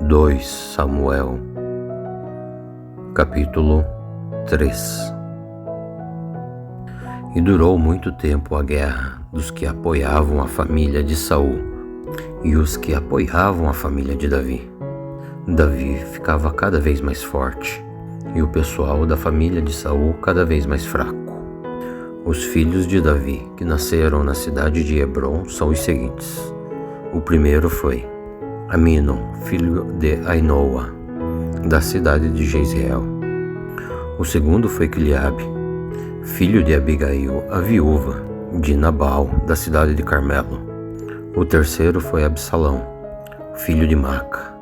2 Samuel, capítulo 3. E durou muito tempo a guerra dos que apoiavam a família de Saul e os que apoiavam a família de Davi. Davi ficava cada vez mais forte e o pessoal da família de Saul cada vez mais fraco. Os filhos de Davi que nasceram na cidade de Hebrom são os seguintes. O primeiro foi Aminon, filho de Ainoa, da cidade de Jezreel. O segundo foi Quileabe, filho de Abigail, a viúva de Nabal, da cidade de Carmelo. O terceiro foi Absalão, filho de Maca,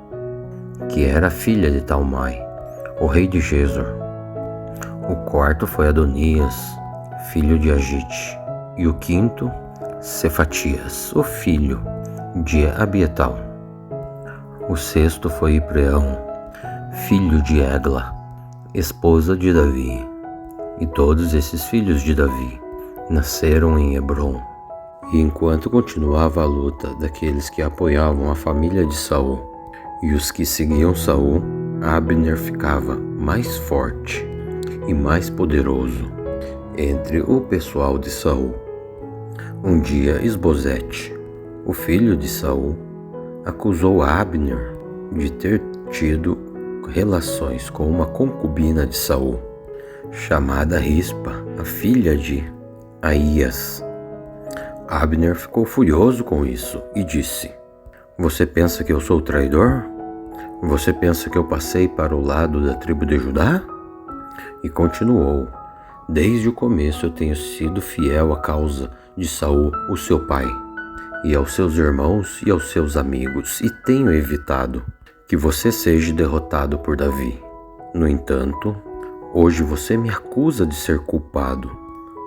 que era filha de Talmai, o rei de Gesur. O quarto foi Adonias, filho de Agite. E o quinto, Cefatias, o filho de Abietal. O sexto foi Ipreão, filho de Egla, esposa de Davi. E todos esses filhos de Davi nasceram em Hebrom. E enquanto continuava a luta daqueles que apoiavam a família de Saul e os que seguiam Saul, Abner ficava mais forte e mais poderoso entre o pessoal de Saul. Um dia Isbosete, o filho de Saul, acusou Abner de ter tido relações com uma concubina de Saul, chamada Rispa, a filha de Aías. Abner ficou furioso com isso e disse: "Você pensa que eu sou traidor? Você pensa que eu passei para o lado da tribo de Judá?" E continuou: "Desde o começo eu tenho sido fiel à causa de Saul, o seu pai, e aos seus irmãos e aos seus amigos, e tenho evitado que você seja derrotado por Davi. No entanto, hoje você me acusa de ser culpado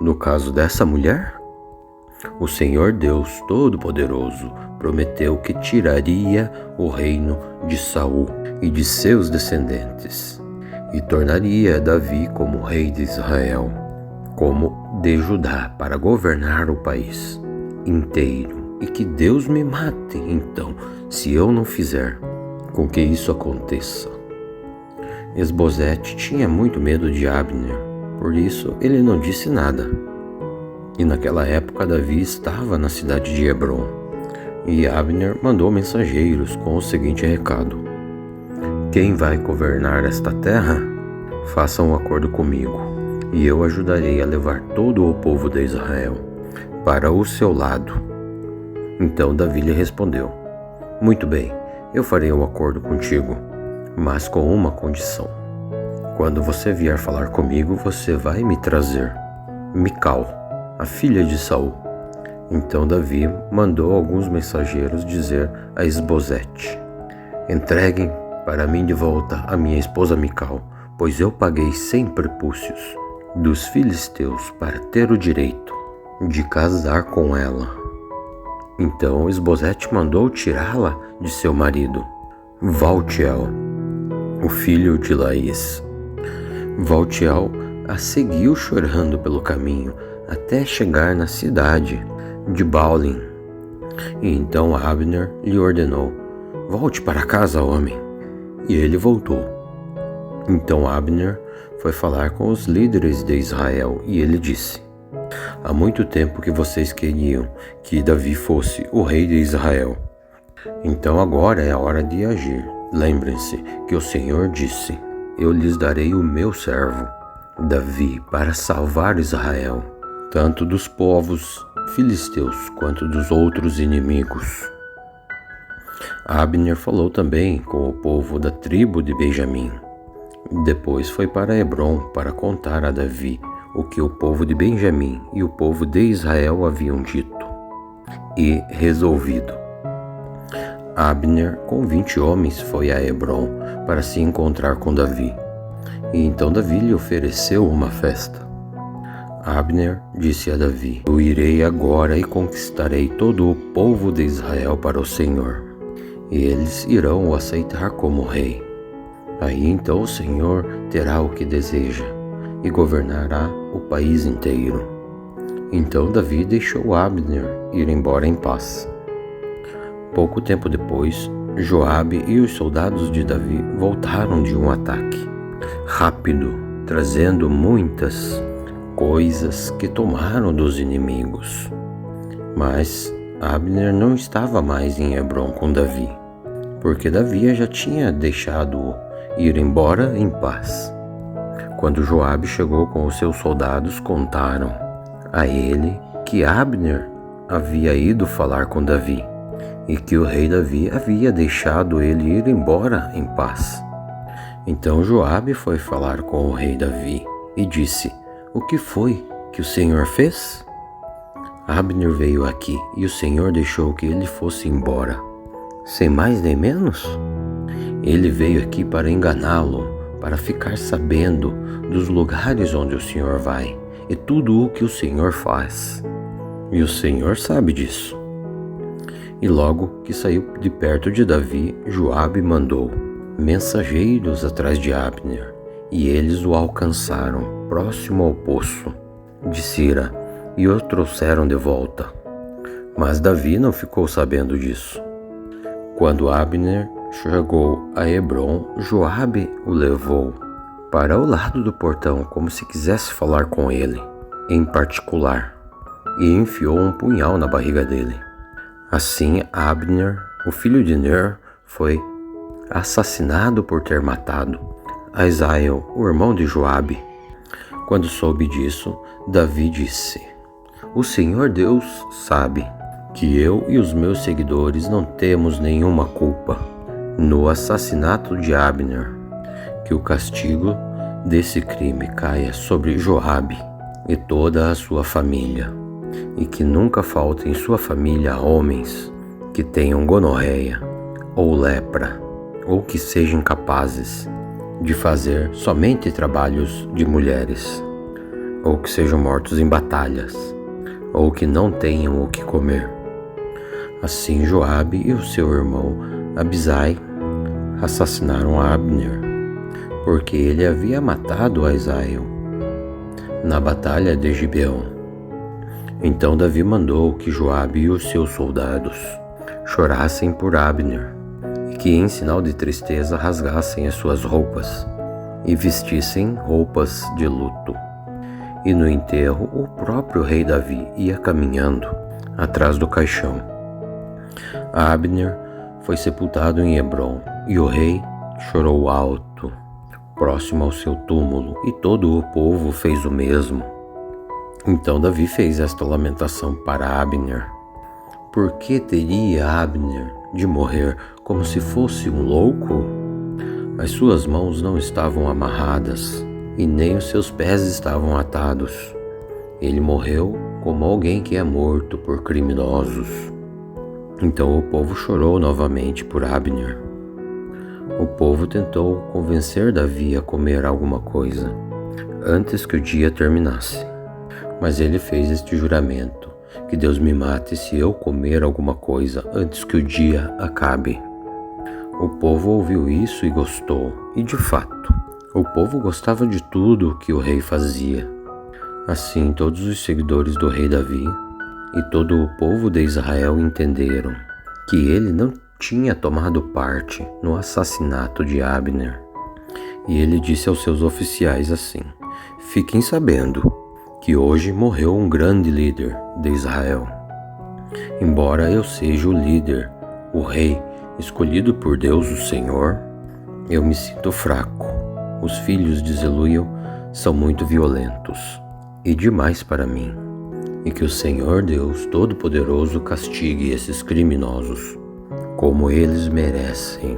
no caso dessa mulher? O Senhor Deus Todo-Poderoso prometeu que tiraria o reino de Saul e de seus descendentes, e tornaria Davi como rei de Israel, como de Judá, para governar o país inteiro, e que Deus me mate, então, se eu não fizer com que isso aconteça." Isbosete tinha muito medo de Abner, por isso ele não disse nada. E naquela época Davi estava na cidade de Hebrom, e Abner mandou mensageiros com o seguinte recado: "Quem vai governar esta terra? Faça um acordo comigo, e eu ajudarei a levar todo o povo de Israel para o seu lado." Então Davi lhe respondeu: "Muito bem, eu farei um acordo contigo, mas com uma condição. Quando você vier falar comigo, você vai me trazer Mical, a filha de Saul." Então Davi mandou alguns mensageiros dizer a Isbosete: "Entreguem para mim de volta a minha esposa Mical, pois eu paguei 100 prepúcios dos filisteus para ter o direito de casar com ela." Então Isbosete mandou tirá-la de seu marido, Valtiel, o filho de Laís. Valtiel a seguiu chorando pelo caminho até chegar na cidade de Baulim. E então Abner lhe ordenou: "Volte para casa, homem." E ele voltou. Então Abner foi falar com os líderes de Israel e ele disse: "Há muito tempo que vocês queriam que Davi fosse o rei de Israel. Então agora é a hora de agir. Lembrem-se que o Senhor disse: eu lhes darei o meu servo, Davi, para salvar Israel, tanto dos povos filisteus quanto dos outros inimigos." Abner falou também com o povo da tribo de Benjamim. Depois foi para Hebrom para contar a Davi o que o povo de Benjamim e o povo de Israel haviam dito e resolvido. Abner, com 20 homens, foi a Hebrom para se encontrar com Davi. E então Davi lhe ofereceu uma festa. Abner disse a Davi: "Eu irei agora e conquistarei todo o povo de Israel para o Senhor, e eles irão o aceitar como rei. Aí então o Senhor terá o que deseja e governará o país inteiro." Então Davi deixou Abner ir embora em paz. Pouco tempo depois, Joabe e os soldados de Davi voltaram de um ataque rápido, trazendo muitas coisas que tomaram dos inimigos. Mas Abner não estava mais em Hebrom com Davi, porque Davi já tinha deixado-o ir embora em paz. Quando Joabe chegou com os seus soldados, contaram a ele que Abner havia ido falar com Davi e que o rei Davi havia deixado ele ir embora em paz. Então Joabe foi falar com o rei Davi e disse: "O que foi que o Senhor fez? Abner veio aqui e o Senhor deixou que ele fosse embora, sem mais nem menos? Ele veio aqui para enganá-lo, para ficar sabendo dos lugares onde o Senhor vai e tudo o que o Senhor faz. E o Senhor sabe disso." E logo que saiu de perto de Davi, Joabe mandou mensageiros atrás de Abner, e eles o alcançaram próximo ao poço de Sira e o trouxeram de volta. Mas Davi não ficou sabendo disso. Quando Abner chegou a Hebrom, Joabe o levou para o lado do portão, como se quisesse falar com ele em particular, e enfiou um punhal na barriga dele. Assim, Abner, o filho de Ner, foi assassinado por ter matado Asael, o irmão de Joabe. Quando soube disso, Davi disse: "O Senhor Deus sabe que eu e os meus seguidores não temos nenhuma culpa no assassinato de Abner. Que o castigo desse crime caia sobre Joabe e toda a sua família, e que nunca faltem em sua família homens que tenham gonorreia ou lepra, ou que sejam capazes de fazer somente trabalhos de mulheres, ou que sejam mortos em batalhas, ou que não tenham o que comer." Assim Joabe e o seu irmão Abisai assassinaram Abner, porque ele havia matado Asael na batalha de Gibeon. Então Davi mandou que Joabe e os seus soldados chorassem por Abner, e que em sinal de tristeza rasgassem as suas roupas e vestissem roupas de luto. E no enterro o próprio rei Davi ia caminhando atrás do caixão. Abner foi sepultado em Hebrom, e o rei chorou alto, próximo ao seu túmulo, e todo o povo fez o mesmo. Então Davi fez esta lamentação para Abner: "Por que teria Abner de morrer como se fosse um louco? As suas mãos não estavam amarradas, e nem os seus pés estavam atados. Ele morreu como alguém que é morto por criminosos." Então o povo chorou novamente por Abner. O povo tentou convencer Davi a comer alguma coisa antes que o dia terminasse. Mas ele fez este juramento: "Que Deus me mate se eu comer alguma coisa antes que o dia acabe." O povo ouviu isso e gostou, e de fato, o povo gostava de tudo o que o rei fazia. Assim, todos os seguidores do rei Davi e todo o povo de Israel entenderam que ele não tinha tomado parte no assassinato de Abner. E ele disse aos seus oficiais assim: "Fiquem sabendo que hoje morreu um grande líder de Israel. Embora eu seja o líder, o rei, escolhido por Deus, o Senhor, eu me sinto fraco. Os filhos de Zeruiel são muito violentos e demais para mim, e que o Senhor Deus Todo-Poderoso castigue esses criminosos, como eles merecem."